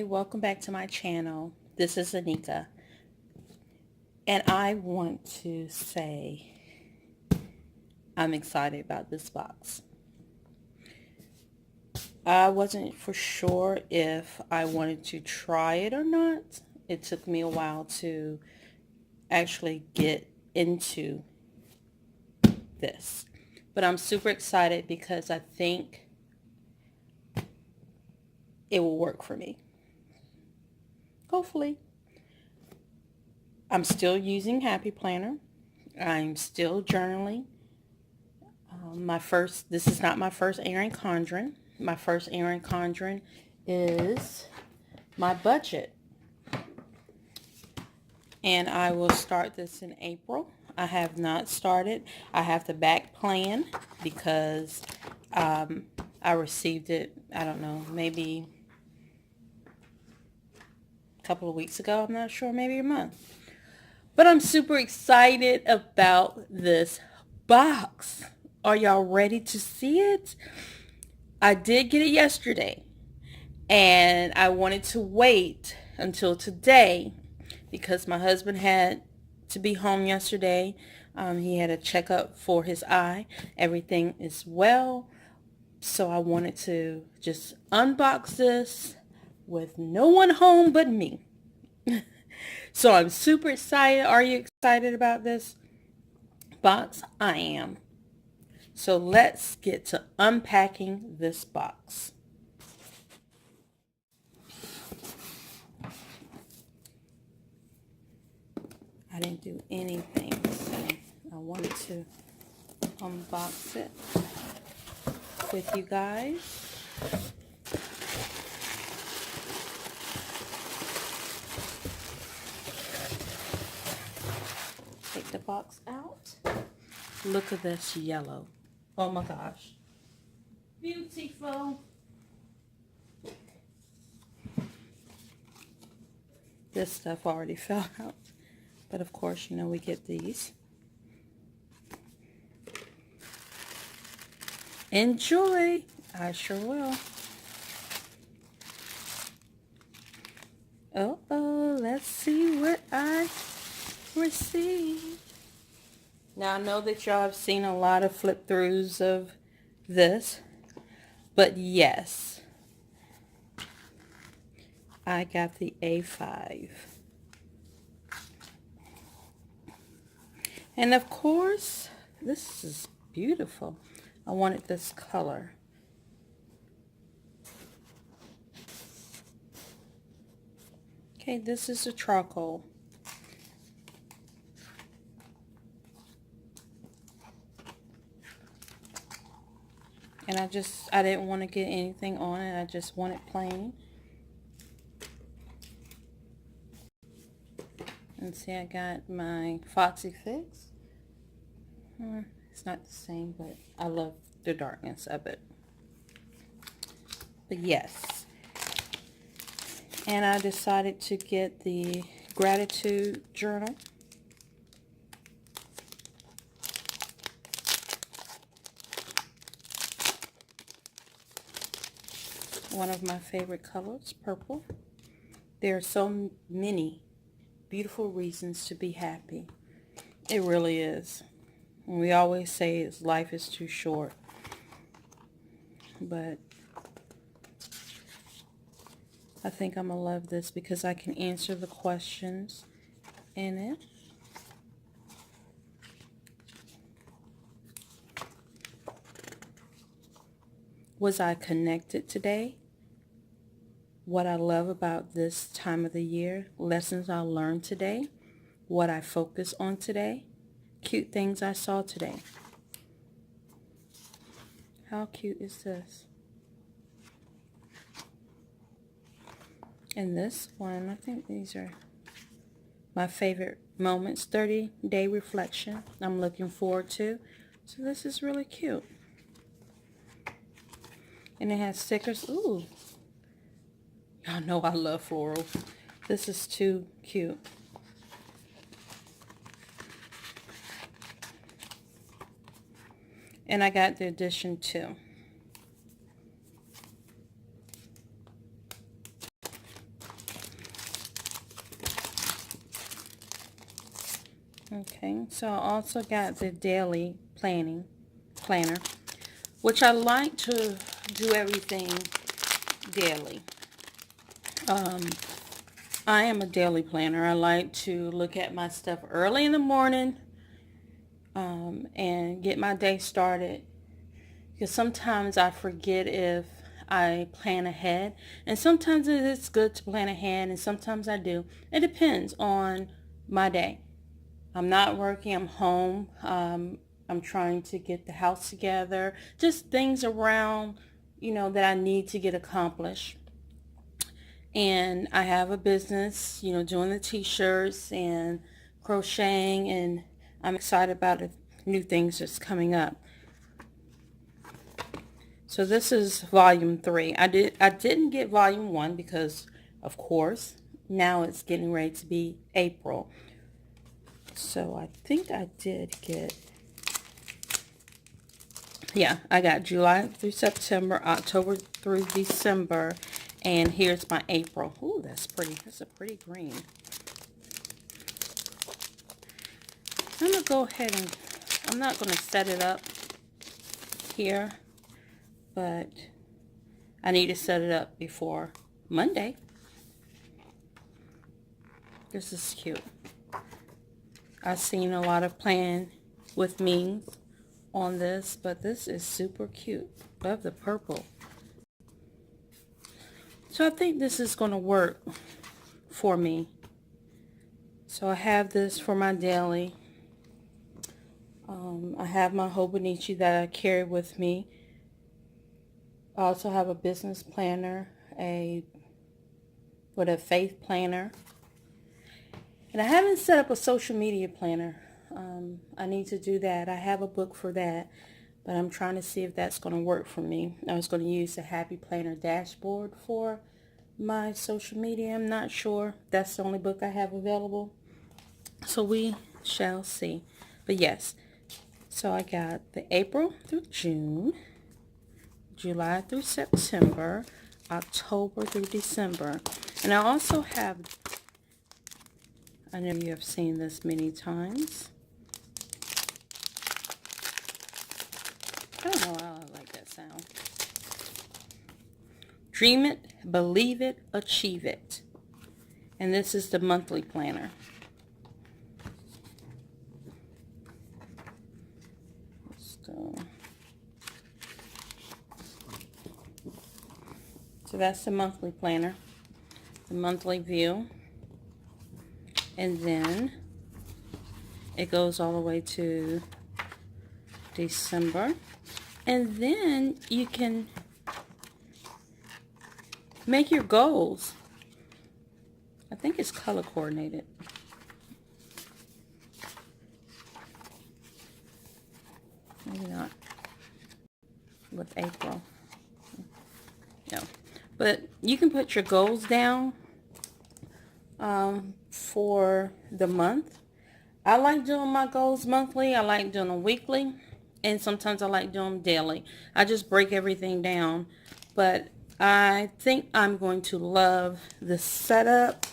Hi, welcome back to my channel. This is Anika, and I want to say I'm excited about this box. I wasn't for sure if I wanted to try it or not. It took me a while to actually get into this, but I'm super excited because I think it will work for me. Hopefully. I'm still using Happy Planner. I'm still journaling. This is not my first Erin Condren. My first Erin Condren is my budget. And I will start this in April. I have not started. I have to back plan because I received it, I don't know, maybe a couple of weeks ago. I'm not sure, maybe a month. But I'm super excited about this box. Are y'all ready to see it? I did get it yesterday, and I wanted to wait until today because my husband had to be home yesterday. He had a checkup for his eye. Everything is well, so I wanted to just unbox this with no one home but me. So I'm super excited. Are you excited about this box? I am. So let's get to unpacking this box. I didn't do anything, so I wanted to unbox it with you guys. Take the box out. Look at this yellow. Oh my gosh. Beautiful. This stuff already fell out. But of course, you know, we get these. Enjoy. I sure will. Uh-oh, let's see what I received. Now, I know that y'all have seen a lot of flip throughs of this, but yes, I got the A5. And of course, this is beautiful. I wanted this color. Okay, this is a charcoal. And I didn't want to get anything on it. I just want it plain. And see, I got my Foxy Fix. It's not the same, but I love the darkness of it. But yes. And I decided to get the gratitude journal. One of my favorite colors, purple. There are so many beautiful reasons to be happy. It really is. We always say life is too short. But I think I'm going to love this because I can answer the questions in it. Was I connected today? What I love about this time of the year, lessons I learned today, what I focus on today, cute things I saw today. How cute is this? And this one, I think these are my favorite moments, 30-day reflection I'm looking forward to. So this is really cute. And it has stickers. Ooh. Y'all know I love floral. This is too cute. And I got the edition too. Okay, so I also got the daily planner, which I like to do everything daily. I am a daily planner. I like to look at my stuff early in the morning and get my day started, because sometimes I forget if I plan ahead, and sometimes it is good to plan ahead, and sometimes I do. It depends on my day. I'm not working, I'm home. I'm trying to get the house together, just things around, that I need to get accomplished. And I have a business, doing the t-shirts and crocheting, and I'm excited about the new things that's coming up. So this is volume 3. I didn't get volume 1 because, of course, now it's getting ready to be April. So I think I did get, yeah, I got July through September, October through December, and here's my April. Ooh, that's pretty. That's a pretty green. I'm going to go ahead and, I'm not going to set it up here, but I need to set it up before Monday. This is cute. I've seen a lot of plan with memes on this, but this is super cute. Love the purple. So I think this is going to work for me. So I have this for my daily. I have my Hobonichi that I carry with me. I also have a business planner, a faith planner. And I haven't set up a social media planner. I need to do that. I have a book for that, but I'm trying to see if that's going to work for me. I was going to use the Happy Planner dashboard for my social media. I'm not sure. That's the only book I have available. So we shall see. But yes, so I got the April through June, July through September, October through December. And I also have, I know you have seen this many times. I don't know why I like that sound. Dream it, believe it, achieve it. And this is the monthly planner. Let's go. So that's the monthly planner, the monthly view. And then it goes all the way to December. And then you can make your goals. I think it's color coordinated. Maybe not with April. No. But you can put your goals down for the month. I like doing my goals monthly. I like doing them weekly. And sometimes I like doing them daily. I just break everything down. But I think I'm going to love the setup.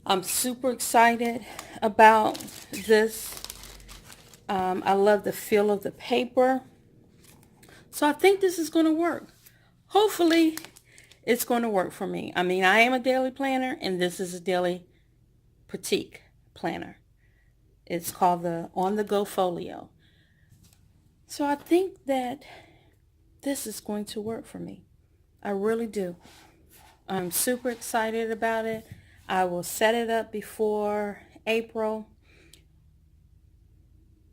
I'm super excited about this. I love the feel of the paper. So I think this is going to work. Hopefully it's going to work for me. I mean, I am a daily planner, and this is a daily petite planner. It's called the On the Go Folio. So I think that this is going to work for me. I really do. I'm super excited about it. I will set it up before April.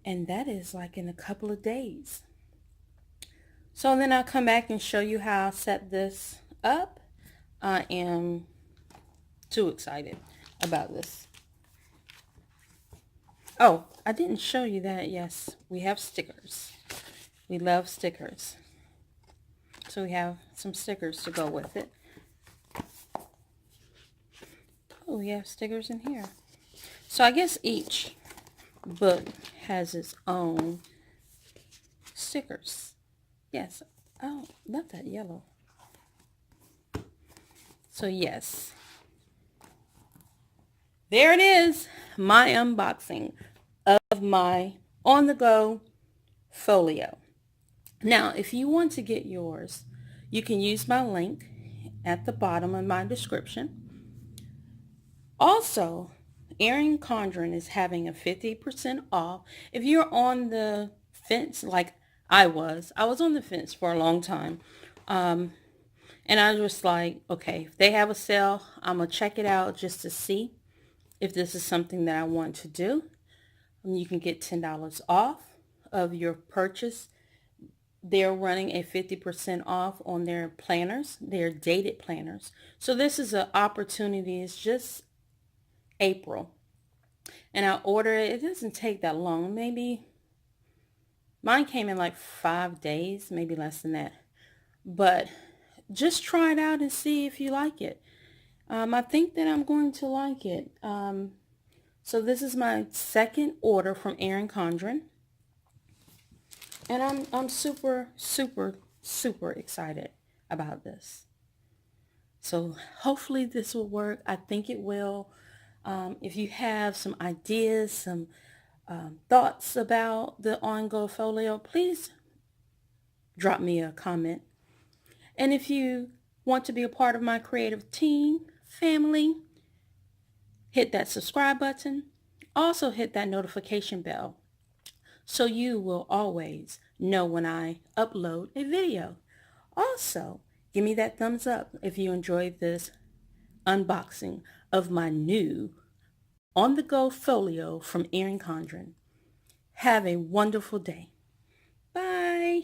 And that is like in a couple of days. So then I'll come back and show you how I set this up. I am too excited about this. Oh, I didn't show you that. Yes, we have stickers. We love stickers. So we have some stickers to go with it. Oh, we have stickers in here. So I guess each book has its own stickers. Yes. Oh, not that yellow. So yes. there it is, my unboxing of my on-the-go folio. Now, if you want to get yours, you can use my link at the bottom of my description. Also, Erin Condren is having a 50% off. If you're on the fence like I was on the fence for a long time. And I was like, okay, if they have a sale, I'm going to check it out just to see if this is something that I want to do. You can get $10 off of your purchase. They're running a 50% off on their planners, their dated planners. So this is an opportunity. It's just April. And I order it. It doesn't take that long. Maybe mine came in like 5 days, maybe less than that. But just try it out and see if you like it. I think that I'm going to like it. So this is my second order from Erin Condren. And I'm super, super, super excited about this. So hopefully this will work. I think it will. If you have some ideas, some thoughts about the on-go folio, please drop me a comment. And if you want to be a part of my creative team, family, hit that subscribe button. Also hit that notification bell so you will always know when I upload a video. Also, give me that thumbs up if you enjoyed this unboxing of my new on-the-go folio from Erin Condren. Have a wonderful day. Bye.